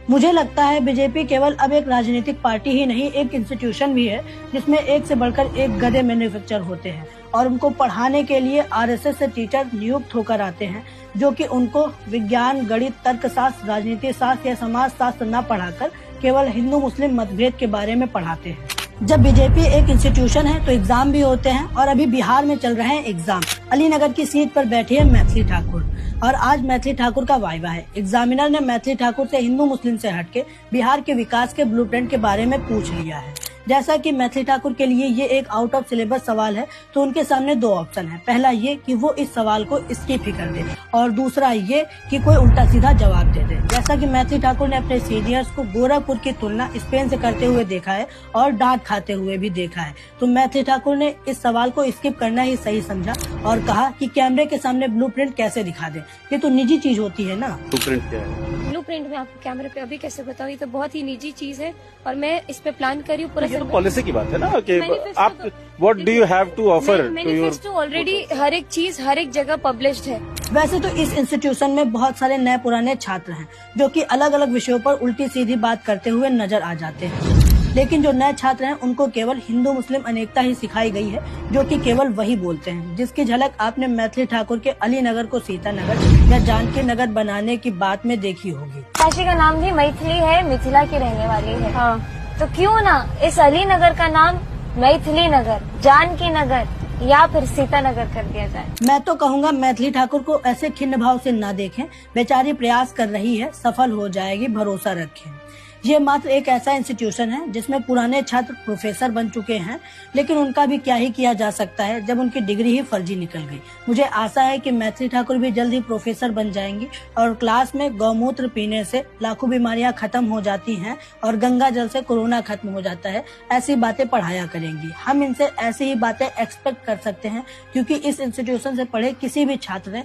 मुझे लगता है बीजेपी केवल अब एक राजनीतिक पार्टी ही नहीं, एक इंस्टीट्यूशन भी है जिसमें एक से बढ़कर एक गधे मैन्युफैक्चर होते हैं और उनको पढ़ाने के लिए आरएसएस से टीचर नियुक्त होकर आते हैं, जो कि उनको विज्ञान, गणित, तर्कशास्त्र, राजनीति शास्त्र या समाज शास्त्र न पढ़ाकर केवल हिंदू मुस्लिम मतभेद के बारे में पढ़ाते हैं। जब बीजेपी एक इंस्टीट्यूशन है तो एग्जाम भी होते हैं और अभी बिहार में चल रहे हैं एग्जाम। अलीनगर की सीट पर बैठी है मैथिली ठाकुर और आज मैथिली ठाकुर का वाइवा है। एग्जामिनर ने मैथिली ठाकुर से हिंदू मुस्लिम से हटके बिहार के विकास के ब्लूप्रिंट के बारे में पूछ लिया है। जैसा कि मैथिली ठाकुर के लिए ये एक आउट ऑफ सिलेबस सवाल है तो उनके सामने दो ऑप्शन है। पहला ये कि वो इस सवाल को स्किप ही कर दे और दूसरा ये कि कोई उल्टा सीधा जवाब दे दे। जैसा कि मैथिली ठाकुर ने अपने सीनियर्स को गोरखपुर की तुलना स्पेन से करते हुए देखा है और डांट खाते हुए भी देखा है, तो मैथिली ठाकुर ने इस सवाल को स्किप करना ही सही समझा और कहा कि कैमरे के सामने ब्लूप्रिंट कैसे दिखा दे, ये तो निजी चीज होती है ना। ब्लूप्रिंट क्या है? ब्लूप्रिंट में आपको कैमरे पे अभी कैसे बताऊँ, ये तो बहुत ही निजी चीज है और मैं इस पे प्लान कर रही हूँ पूरा। ये तो पॉलिसी की बात है ना कि आप what do you have to offer to your. Manifesto already हर एक चीज हर एक जगह पब्लिश्ड है। वैसे तो इस इंस्टीट्यूशन में बहुत सारे नए पुराने छात्र हैं जो कि अलग अलग विषयों पर उल्टी सीधी बात करते हुए नजर आ जाते हैं, लेकिन जो नए छात्र हैं उनको केवल हिंदू मुस्लिम अनेकता ही सिखाई गई है, जो कि केवल वही बोलते हैं, जिसकी झलक आपने मैथिली ठाकुर के अलीनगर को सीतानगर या जानकी नगर बनाने की बात में देखी होगी। काशी का नाम भी मैथिली है, मिथिला की रहने वाली है। हाँ। तो क्यों ना इस अलीनगर का नाम मैथिली नगर, जानकी नगर या फिर सीतानगर कर दिया जाए। मैं तो कहूँगा मैथिली ठाकुर को ऐसे खिन्न भाव से न देखें, बेचारी प्रयास कर रही है, सफल हो जाएगी, भरोसा रखें। ये मात्र एक ऐसा इंस्टीट्यूशन है जिसमें पुराने छात्र प्रोफेसर बन चुके हैं, लेकिन उनका भी क्या ही किया जा सकता है जब उनकी डिग्री ही फर्जी निकल गई। मुझे आशा है कि मैथिली ठाकुर भी जल्द ही प्रोफेसर बन जाएंगी और क्लास में गौमूत्र पीने से लाखों बीमारियां खत्म हो जाती हैं और गंगा जल से कोरोना खत्म हो जाता है, ऐसी बातें पढ़ाया करेंगी। हम इनसे ऐसी ही बातें एक्सपेक्ट कर सकते हैं क्योंकि इस इंस्टीट्यूशन से पढ़े किसी भी छात्र ने